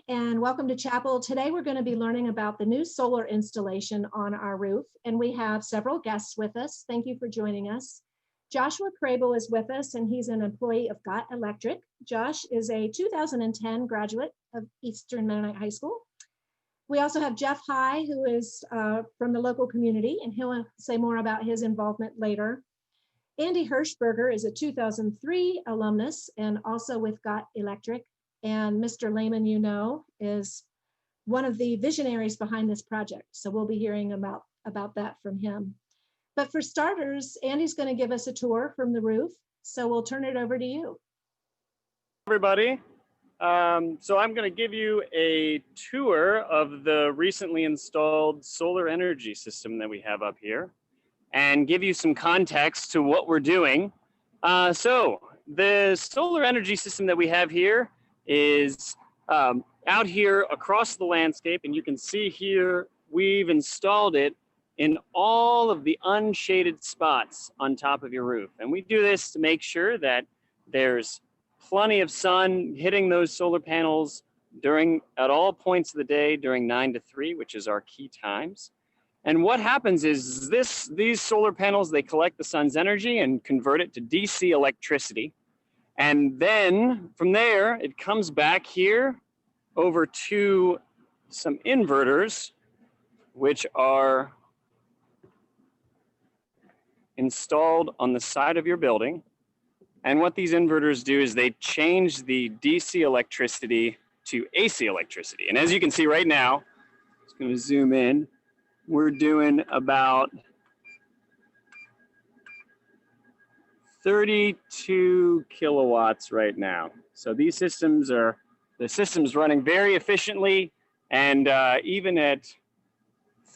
and welcome to Chapel. Today we're going to be learning about the new solar installation on our roof, and we have several guests with us. Thank you for joining us. Joshua Crable is with us, and he's an employee of GOT Electric. Josh is a 2010 graduate of Eastern Mennonite High School. We also have Jeff High, who is from the local community, and he'll say more about his involvement later. Andy Hirschberger is a 2003 alumnus and also with GOT Electric. And Mr. Lehman, you know, is one of the visionaries behind this project. So we'll be hearing about that from him. But for starters, Andy's going to give us a tour from the roof. So we'll turn it over to you. Everybody. So I'm going to give you a tour of the recently installed solar energy system that we have up here and give you some context to what we're doing. So the solar energy system that we have here is out here across the landscape, and you can see here we've installed it in all of the unshaded spots on top of your roof. And we do this to make sure that there's plenty of sun hitting those solar panels at all points of the day during 9 to 3, which is our key times. And what happens is these solar panels, they collect the sun's energy and convert it to DC electricity. And then from there, it comes back here over to some inverters, which are installed on the side of your building. And what these inverters do is they change the DC electricity to AC electricity. And as you can see right now, I'm just going to zoom in, we're doing about 32 kilowatts right now. So these systems the system's running very efficiently, and even at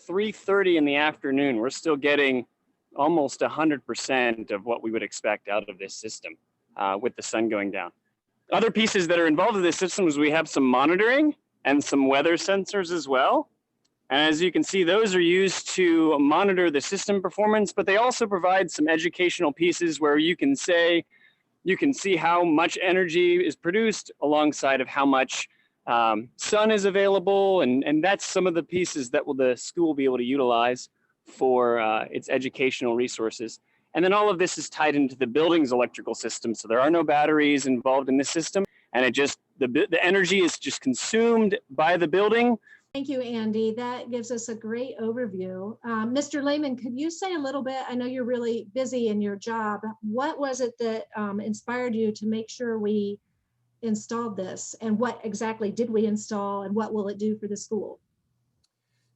3:30 in the afternoon, we're still getting almost 100% of what we would expect out of this system with the sun going down. Other pieces that are involved in this system is we have some monitoring and some weather sensors as well. And as you can see, those are used to monitor the system performance, but they also provide some educational pieces where you can see how much energy is produced alongside of how much sun is available. And that's some of the pieces that the school will be able to utilize for its educational resources. And then all of this is tied into the building's electrical system. So there are no batteries involved in this system. And the energy is just consumed by the building. Thank you, Andy. That gives us a great overview. Mr. Lehman, could you say a little bit, I know you're really busy in your job, what was it that inspired you to make sure we installed this, and what exactly did we install, and what will it do for the school?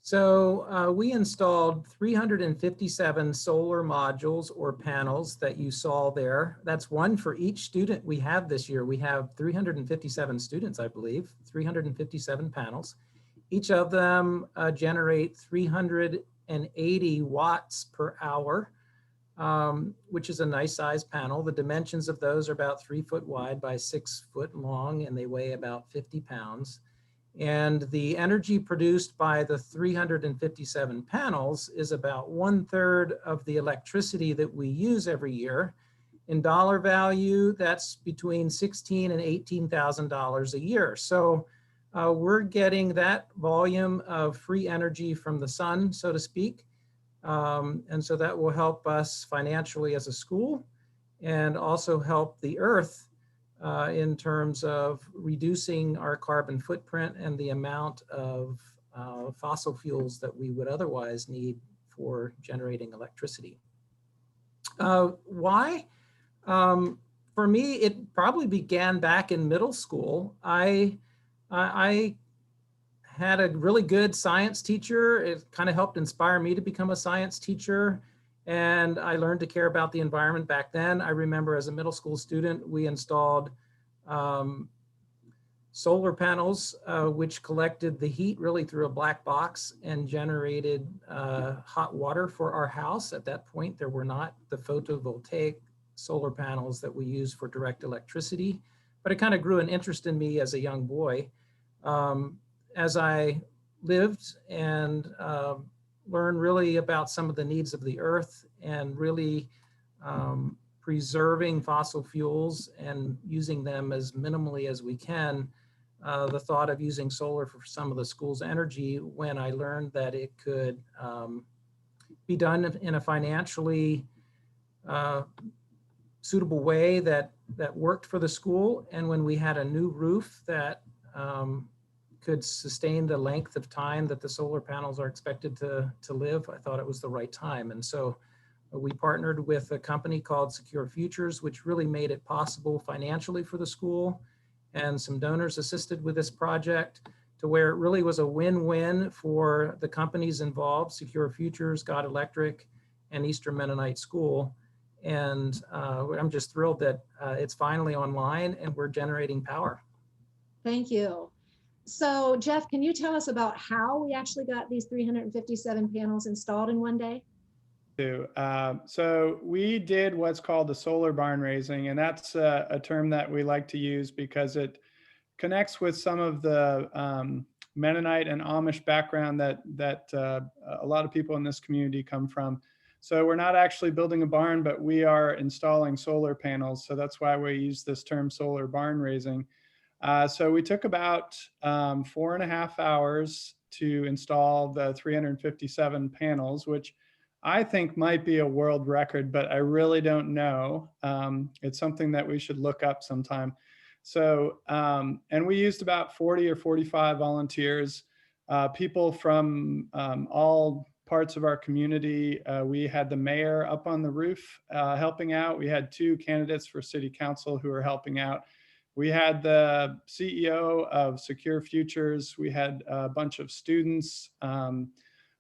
So we installed 357 solar modules or panels that you saw there. That's one for each student we have this year. We have 357 students, I believe, 357 panels. Each of them generate 380 watts per hour, which is a nice size panel. The dimensions of those are about 3 foot wide by 6 foot long, and they weigh about 50 pounds. And the energy produced by the 357 panels is about 1/3 of the electricity that we use every year. In dollar value, that's between $16,000 and $18,000 a year. So we're getting that volume of free energy from the sun, so to speak. And so that will help us financially as a school, and also help the earth in terms of reducing our carbon footprint and the amount of fossil fuels that we would otherwise need for generating electricity. Why? For me, it probably began back in middle school. I had a really good science teacher. It kind of helped inspire me to become a science teacher. And I learned to care about the environment back then. I remember as a middle school student, we installed solar panels, which collected the heat really through a black box and generated hot water for our house. At that point, there were not the photovoltaic solar panels that we use for direct electricity, but it kind of grew an interest in me as a young boy. As I lived and learned really about some of the needs of the earth and really preserving fossil fuels and using them as minimally as we can, the thought of using solar for some of the school's energy when I learned that it could be done in a financially suitable way that worked for the school. And when we had a new roof that could sustain the length of time that the solar panels are expected to live, I thought it was the right time. And so we partnered with a company called Secure Futures, which really made it possible financially for the school. And some donors assisted with this project to where it really was a win-win for the companies involved, Secure Futures, God Electric, and Eastern Mennonite School. And I'm just thrilled that it's finally online and we're generating power. Thank you. So Jeff, can you tell us about how we actually got these 357 panels installed in one day? So we did what's called the solar barn raising, and that's a term that we like to use because it connects with some of the Mennonite and Amish background that a lot of people in this community come from. So we're not actually building a barn, but we are installing solar panels. So that's why we use this term solar barn raising. So we took about 4.5 hours to install the 357 panels, which I think might be a world record, but I really don't know. It's something that we should look up sometime. So, and we used about 40 or 45 volunteers, people from all parts of our community. We had the mayor up on the roof helping out. We had 2 candidates for city council who were helping out. We had the CEO of Secure Futures. We had a bunch of students,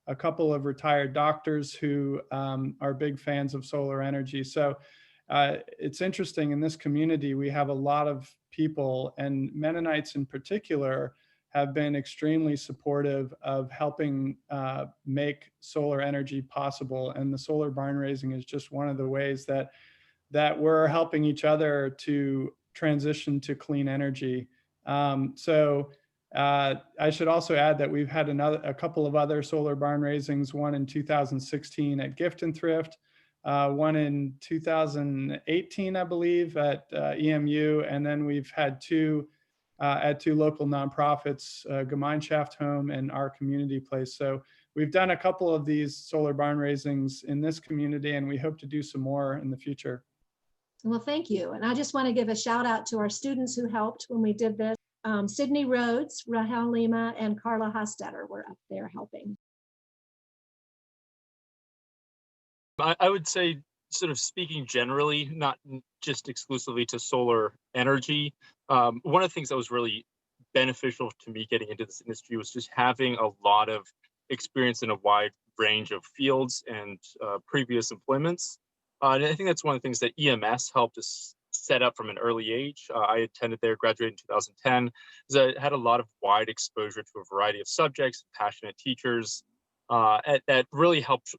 a couple of retired doctors who are big fans of solar energy. So it's interesting, in this community, we have a lot of people, and Mennonites in particular have been extremely supportive of helping make solar energy possible. And the solar barn raising is just one of the ways that we're helping each other to transition to clean energy. I should also add that we've had a couple of other solar barn raisings, one in 2016 at Gift and Thrift, one in 2018, I believe, at EMU, and then we've had 2 at 2 local nonprofits, Gemeinschaft Home and Our Community Place. So we've done a couple of these solar barn raisings in this community, and we hope to do some more in the future. Well, thank you. And I just want to give a shout out to our students who helped when we did this. Sydney Rhodes, Rahel Lima, and Carla Hostetter were up there helping. I would say, sort of speaking generally, not just exclusively to solar energy, one of the things that was really beneficial to me getting into this industry was just having a lot of experience in a wide range of fields and previous employments. And I think that's one of the things that EMS helped us set up from an early age. I attended there, graduated in 2010. So I had a lot of wide exposure to a variety of subjects, passionate teachers that really helped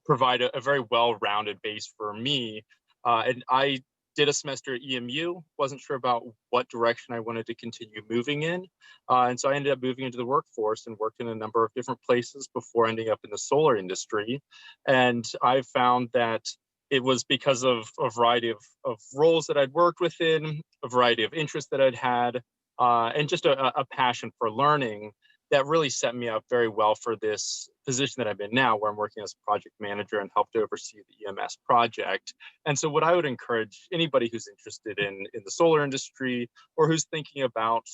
provide a very well-rounded base for me. And I did a semester at EMU, wasn't sure about what direction I wanted to continue moving in. And so I ended up moving into the workforce and worked in a number of different places before ending up in the solar industry. And I found that it was because of a variety of roles that I'd worked within, a variety of interests that I'd had, and just a passion for learning that really set me up very well for this position that I'm in now, where I'm working as a project manager and help to oversee the EMS project. And so what I would encourage anybody who's interested in the solar industry, or who's thinking about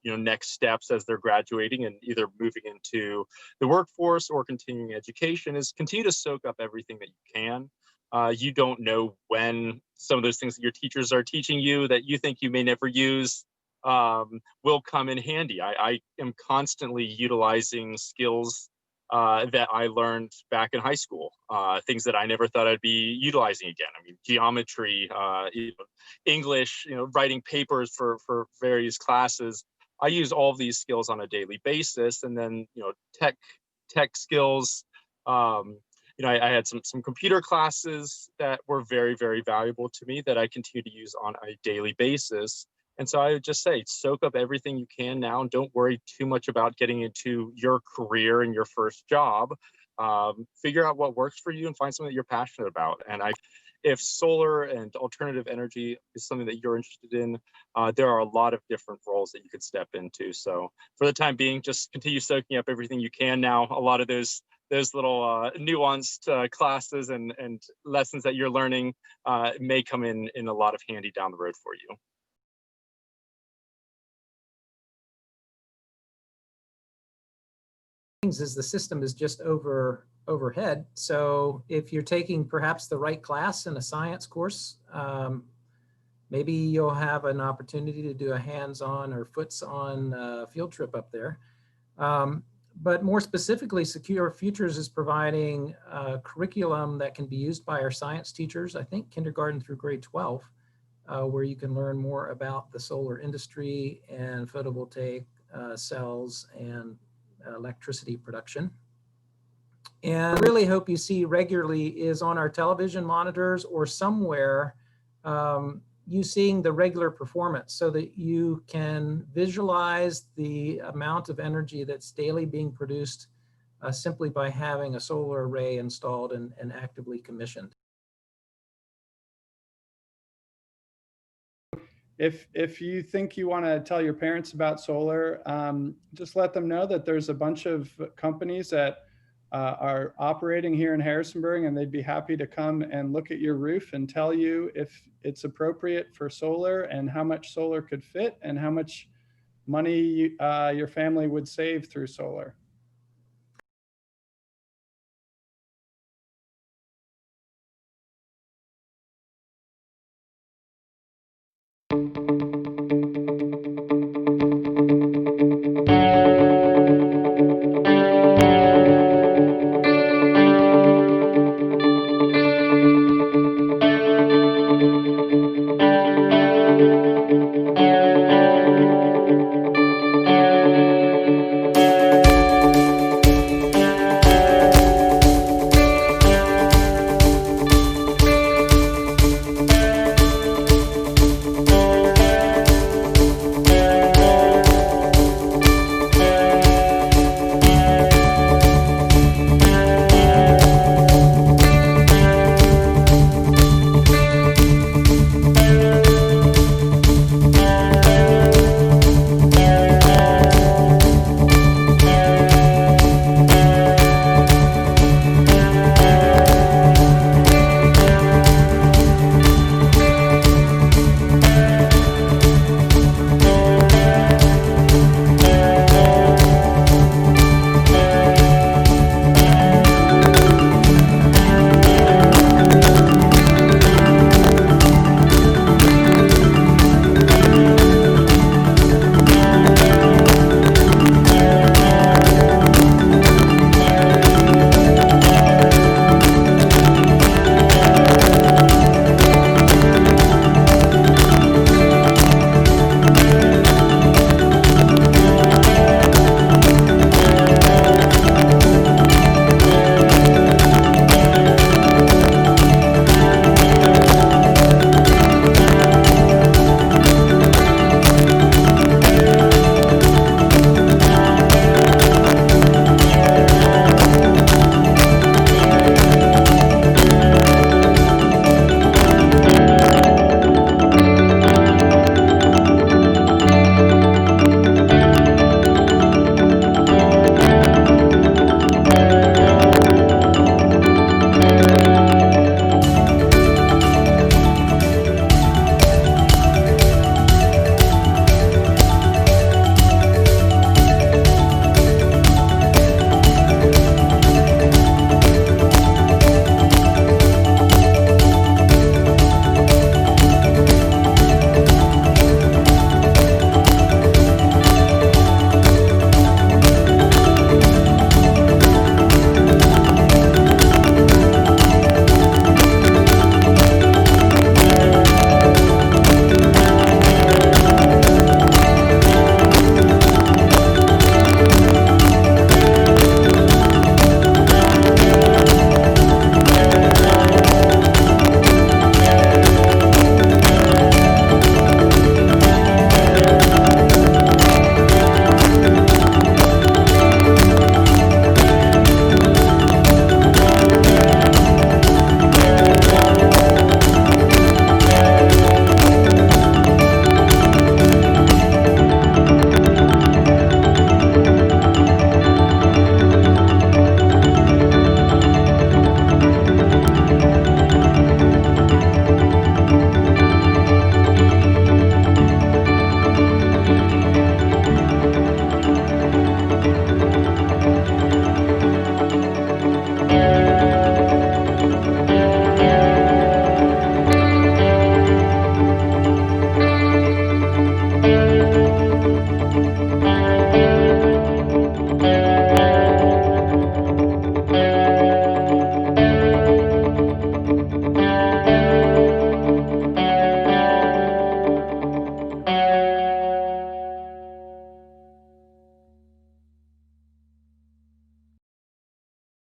next steps as they're graduating and either moving into the workforce or continuing education, is continue to soak up everything that you can. You don't know when some of those things that your teachers are teaching you that you think you may never use will come in handy. I am constantly utilizing skills that I learned back in high school, things that I never thought I'd be utilizing again. I mean, geometry, English, writing papers for various classes. I use all of these skills on a daily basis, and then tech skills. I had some computer classes that were very, very valuable to me that I continue to use on a daily basis. And so I would just say, soak up everything you can now, and don't worry too much about getting into your career and your first job. Figure out what works for you and find something that you're passionate about. And if solar and alternative energy is something that you're interested in, there are a lot of different roles that you could step into. So for the time being, just continue soaking up everything you can now. A lot of those little nuanced classes and lessons that you're learning may come in a lot of handy down the road for you. Is the system is just overhead. So if you're taking perhaps the right class in a science course, maybe you'll have an opportunity to do a hands-on or foots-on field trip up there. But more specifically, Secure Futures is providing a curriculum that can be used by our science teachers, I think kindergarten through grade 12, where you can learn more about the solar industry and photovoltaic cells and electricity production. And I really hope you see regularly is on our television monitors or somewhere you seeing the regular performance so that you can visualize the amount of energy that's daily being produced simply by having a solar array installed and actively commissioned. If you think you want to tell your parents about solar, just let them know that there's a bunch of companies that are operating here in Harrisonburg, and they'd be happy to come and look at your roof and tell you if it's appropriate for solar and how much solar could fit and how much money your family would save through solar.